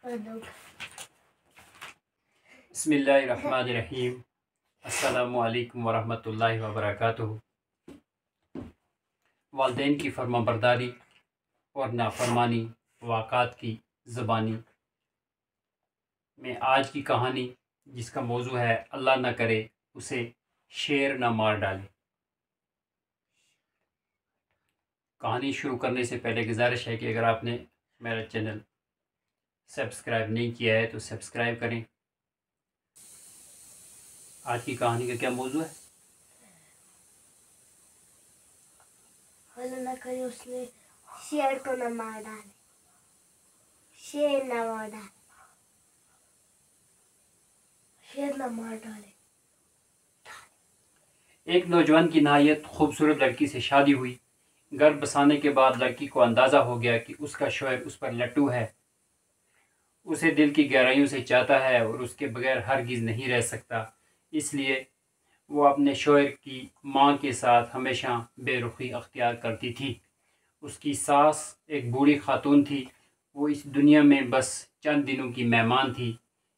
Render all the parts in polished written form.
بسم اللہ الرحمن الرحیم۔ السلام علیکم ورحمۃ اللہ وبرکاتہ۔ والدین کی فرما برداری اور نافرمانی واقعات کی زبانی میں آج کی کہانی، جس کا موضوع ہے اللہ نہ کرے اسے شیر نہ مار ڈالے۔ کہانی شروع کرنے سے پہلے گزارش ہے کہ اگر آپ نے میرا چینل سبسکرائب نہیں کیا ہے تو سبسکرائب کریں۔ آج کی کہانی کا کیا موضوع ہے؟ اللہ نہ کرے اس نے شیر کو نہ مار ڈالے، شیر نہ مار ڈالے، شیر نہ مار ڈالے۔ ایک نوجوان کی نہایت خوبصورت لڑکی سے شادی ہوئی۔ گھر بسانے کے بعد لڑکی کو اندازہ ہو گیا کہ اس کا شوہر اس پر لٹو ہے، اسے دل کی گہرائیوں سے چاہتا ہے اور اس کے بغیر ہرگز نہیں رہ سکتا۔ اس لیے وہ اپنے شوہر کی ماں کے ساتھ ہمیشہ بے رخی اختیار کرتی تھی۔ اس کی ساس ایک بوڑھی خاتون تھی، وہ اس دنیا میں بس چند دنوں کی مہمان تھی۔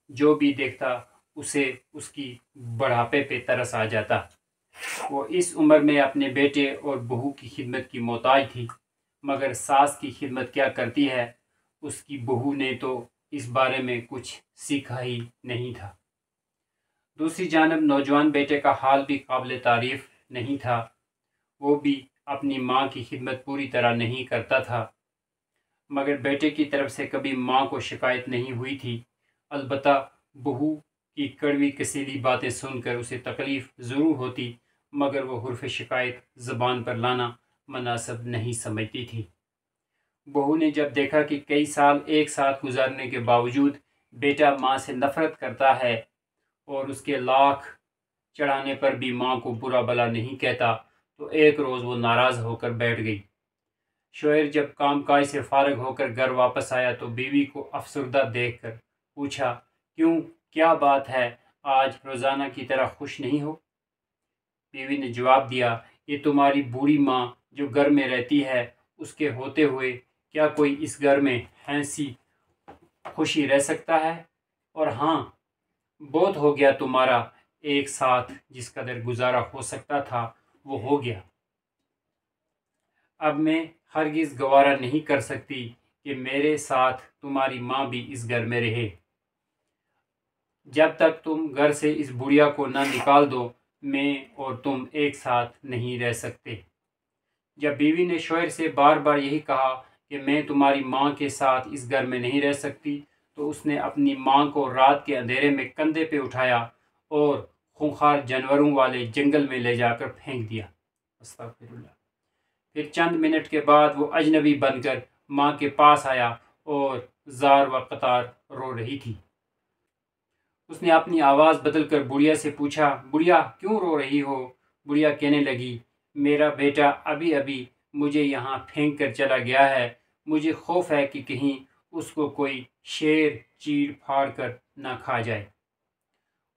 جو بھی دیکھتا اسے اس کی بڑھاپے پہ ترس آ جاتا۔ وہ اس عمر میں اپنے بیٹے اور بہو کی خدمت کی محتاج تھی، مگر ساس کی خدمت کیا کرتی ہے، اس کی بہو نے تو اس بارے میں کچھ سیکھا ہی نہیں تھا۔ دوسری جانب نوجوان بیٹے کا حال بھی قابل تعریف نہیں تھا، وہ بھی اپنی ماں کی خدمت پوری طرح نہیں کرتا تھا، مگر بیٹے کی طرف سے کبھی ماں کو شکایت نہیں ہوئی تھی۔ البتہ بہو کی کڑوی کسیلی باتیں سن کر اسے تکلیف ضرور ہوتی، مگر وہ حرف شکایت زبان پر لانا مناسب نہیں سمجھتی تھی۔ بہو نے جب دیکھا کہ کئی سال ایک ساتھ گزارنے کے باوجود بیٹا ماں سے نفرت کرتا ہے اور اس کے لاکھ چڑھانے پر بھی ماں کو برا بلا نہیں کہتا، تو ایک روز وہ ناراض ہو کر بیٹھ گئی۔ شوہر جب کام کاج سے فارغ ہو کر گھر واپس آیا تو بیوی کو افسردہ دیکھ کر پوچھا، کیوں، کیا بات ہے، آج روزانہ کی طرح خوش نہیں ہو؟ بیوی نے جواب دیا، یہ تمہاری بوڑھی ماں جو گھر میں رہتی ہے، اس کے ہوتے ہوئے کیا کوئی اس گھر میں ایسی خوشی رہ سکتا ہے؟ اور ہاں، بہت ہو گیا تمہارا، ایک ساتھ جس قدر گزارا ہو سکتا تھا وہ ہو گیا۔ اب میں ہرگز گوارا نہیں کر سکتی کہ میرے ساتھ تمہاری ماں بھی اس گھر میں رہے۔ جب تک تم گھر سے اس بڑھیا کو نہ نکال دو، میں اور تم ایک ساتھ نہیں رہ سکتے۔ جب بیوی نے شوہر سے بار بار یہی کہا کہ میں تمہاری ماں کے ساتھ اس گھر میں نہیں رہ سکتی، تو اس نے اپنی ماں کو رات کے اندھیرے میں کندھے پہ اٹھایا اور خونخوار جانوروں والے جنگل میں لے جا کر پھینک دیا۔ استغفر اللہ۔ پھر چند منٹ کے بعد وہ اجنبی بن کر ماں کے پاس آیا اور زار و قطار رو رہی تھی۔ اس نے اپنی آواز بدل کر بڑھیا سے پوچھا، بڑھیا کیوں رو رہی ہو؟ بڑھیا کہنے لگی، میرا بیٹا ابھی ابھی مجھے یہاں پھینک کر چلا گیا ہے، مجھے خوف ہے کہ کہیں اس کو کوئی شیر چیڑ پھاڑ کر نہ کھا جائے۔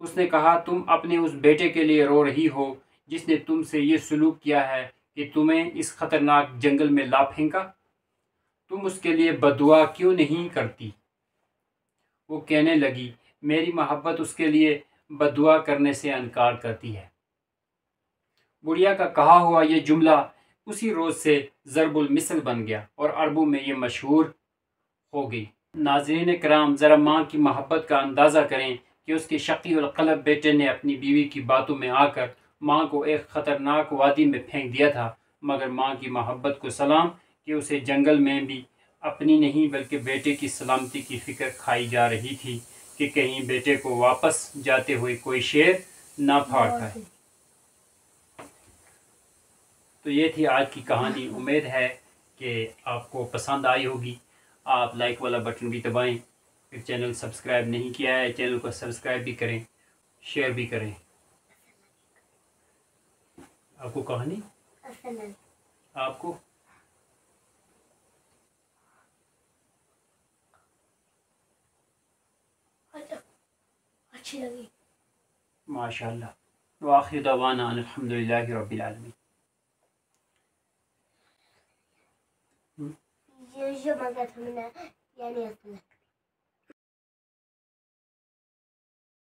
اس نے کہا، تم اپنے اس بیٹے کے لیے رو رہی ہو جس نے تم سے یہ سلوک کیا ہے کہ تمہیں اس خطرناک جنگل میں لا پھینکا؟ تم اس کے لیے بد دعا کیوں نہیں کرتی؟ وہ کہنے لگی، میری محبت اس کے لیے بد دعا کرنے سے انکار کرتی ہے۔ بڑھیا کا کہا ہوا یہ جملہ اسی روز سے ضرب المثل بن گیا اور عربوں میں یہ مشہور ہو گئی۔ ناظرین کرام، ذرا ماں کی محبت کا اندازہ کریں کہ اس کے شقی القلب بیٹے نے اپنی بیوی کی باتوں میں آ کر ماں کو ایک خطرناک وادی میں پھینک دیا تھا، مگر ماں کی محبت کو سلام کہ اسے جنگل میں بھی اپنی نہیں بلکہ بیٹے کی سلامتی کی فکر کھائی جا رہی تھی کہ کہیں بیٹے کو واپس جاتے ہوئے کوئی شیر نہ پھاڑ کھائے۔ تو یہ تھی آج کی کہانی۔ امید ہے کہ آپ کو پسند آئی ہوگی۔ آپ لائک والا بٹن بھی دبائیں، پھر چینل سبسکرائب نہیں کیا ہے چینل کو سبسکرائب بھی کریں، شیئر بھی کریں۔ آپ کو کہانی آپ کو اچھی لگی؟ ماشاء اللہ۔ وآخر دعوانا ان الحمدللہ رب العالمین۔ یہ جو مانگا تھا میں نے، یعنی